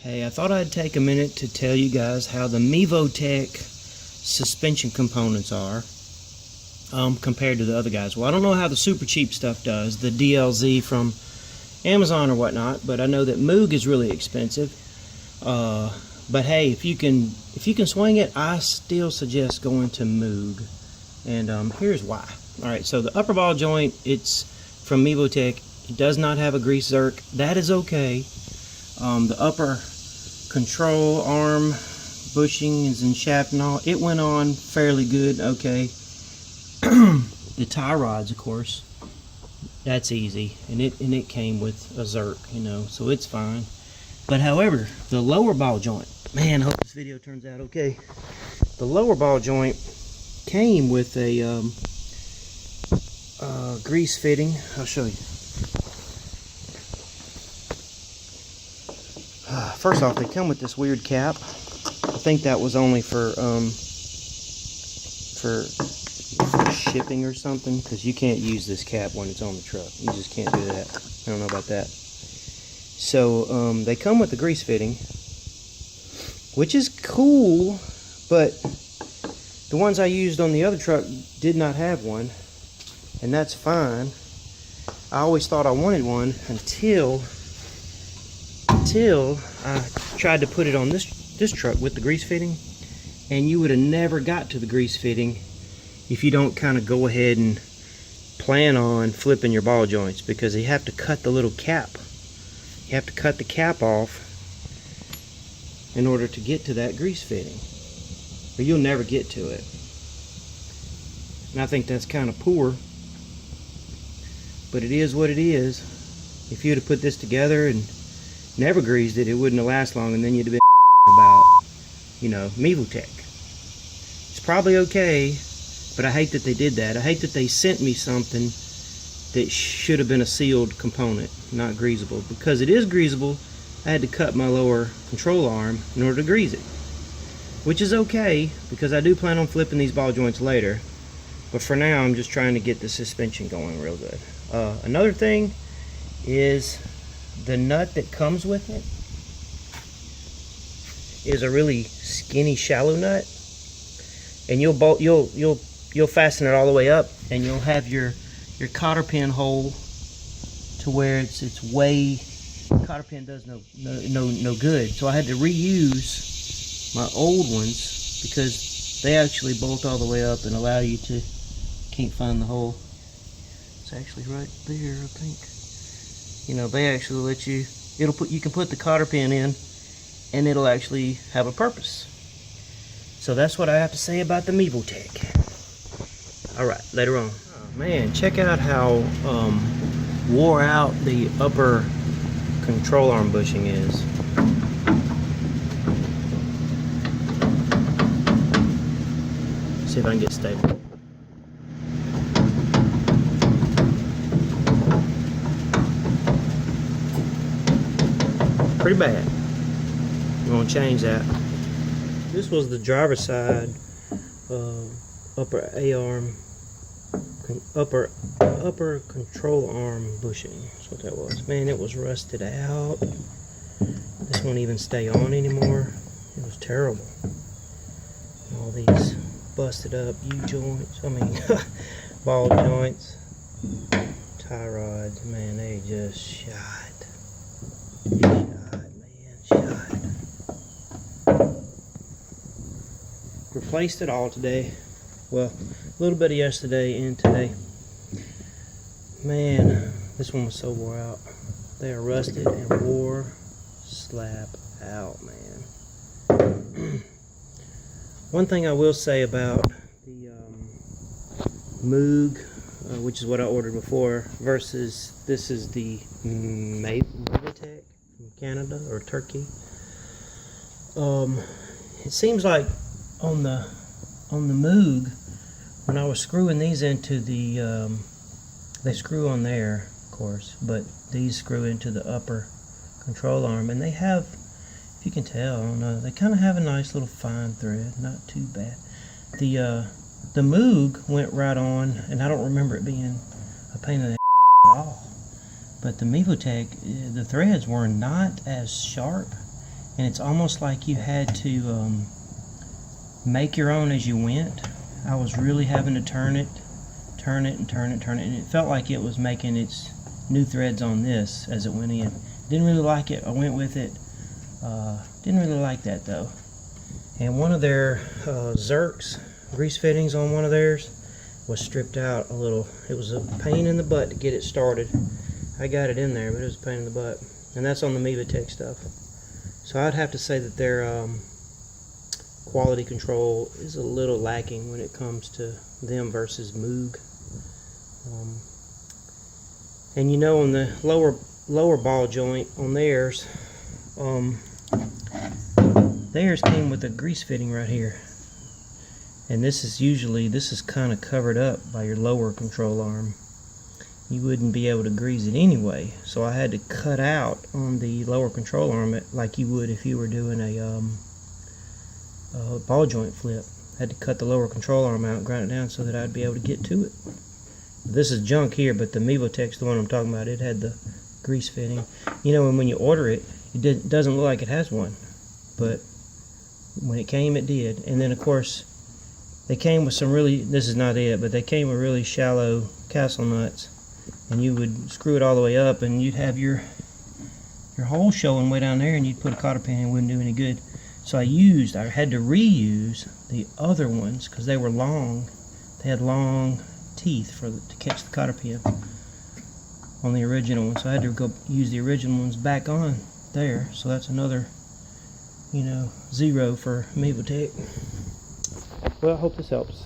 Hey, I thought I'd take a minute to tell you guys how the MevoTech suspension components are compared to the other guys. Well, I don't know how the super cheap stuff does, the DLZ from Amazon or whatnot, but I know that Moog is really expensive. But hey, if you can swing it, I still suggest going to Moog, and here's why. All right, so the upper ball joint, it's from MevoTech. It does not have a grease zerk. That is okay. The upper control arm bushings and shaft and all, it went on fairly good, okay. The tie rods, of course, that's easy, and it came with a zerk, you know, so it's fine. But however, the lower ball joint, man, I hope this video turns out okay. The lower ball joint came with a grease fitting. I'll show you. First off, they come with this weird cap. I think that was only for shipping or something, because you can't use this cap when it's on the truck. You just can't do that. I don't know about that. So they come with the grease fitting, which is cool, but the ones I used on the other truck did not have one, and that's fine. I always thought I wanted one until I tried to put it on this truck with the grease fitting, and you would have never got to the grease fitting if you don't kind of go ahead and plan on flipping your ball joints, because you have to cut the little cap. You have to cut the cap off in order to get to that grease fitting, or you'll never get to it. And I think that's kind of poor, but it is what it is. If you'd have put this together and never greased it, it wouldn't have lasted long, and then you'd have been about, you know, MevoTech. It's probably okay, but I hate that they did that. I hate that they sent me something that should have been a sealed component, not greasable. Because it is greasable, I had to cut my lower control arm in order to grease it, which is okay, because I do plan on flipping these ball joints later. But for now, I'm just trying to get the suspension going real good. Another thing is the nut that comes with it is a really skinny, shallow nut, and you'll fasten it all the way up, and you'll have your cotter pin hole to where it's way, cotter pin does no good. So I had to reuse my old ones, because they actually bolt all the way up and allow you to, can't find the hole. It's actually right there, I think. You know, they actually let you, you can put the cotter pin in, and it'll actually have a purpose. So that's what I have to say about the MevoTech. Alright, later on. Oh, man, check out how wore out the upper control arm bushing is. See if I can get stable. Pretty bad. I'm gonna change that. This was the driver's side upper A-arm, upper control arm bushing. That's what that was. Man, it was rusted out. This won't even stay on anymore. It was terrible. All these busted up U-joints. I mean, ball joints, tie rods. Man, they just shot. Replaced it all today. Well, a little bit of yesterday and today. Man, this one was so wore out. They are rusted and wore slap out, man. One thing I will say about the Moog, which is what I ordered before, versus this is the MevoTech from Canada or Turkey. It seems like on the Moog, when I was screwing these into the they screw on there, of course, but these screw into the upper control arm, and they have, if you can tell, I don't know, they kind of have a nice little fine thread, not too bad. The Moog went right on, and I don't remember it being a pain in the at all. But the MevoTech, the threads were not as sharp and it's almost like you had to make your own as you went. I was really having to turn it, and it felt like it was making its new threads on this as it went in. Didn't really like it. I went with it. Didn't really like that though. And one of their Zerks grease fittings on one of theirs was stripped out a little. It was a pain in the butt to get it started. I got it in there, but it was a pain in the butt. And that's on the MevoTech stuff. So I'd have to say that their quality control is a little lacking when it comes to them versus Moog. And you know, on the lower ball joint on theirs, theirs came with a grease fitting right here, and this is kind of covered up by your lower control arm. You wouldn't be able to grease it anyway, so I had to cut out on the lower control arm like you would if you were doing a ball joint flip. I had to cut the lower control arm out and grind it down so that I'd be able to get to it. This is junk here, but the MevoTech's the one I'm talking about. It had the grease fitting. You know, and when you order it, it doesn't look like it has one, but when it came, it did. And then of course they came with some really, this is not it, but they came with really shallow castle nuts, and you would screw it all the way up and you'd have your hole showing way down there, and you'd put a cotter pin and it wouldn't do any good. So I had to reuse the other ones because they were long. They had long teeth to catch the cotter pin on the original one, so I had to go use the original ones back on there. So that's another, you know, 0 for MevoTech. Well, I hope this helps.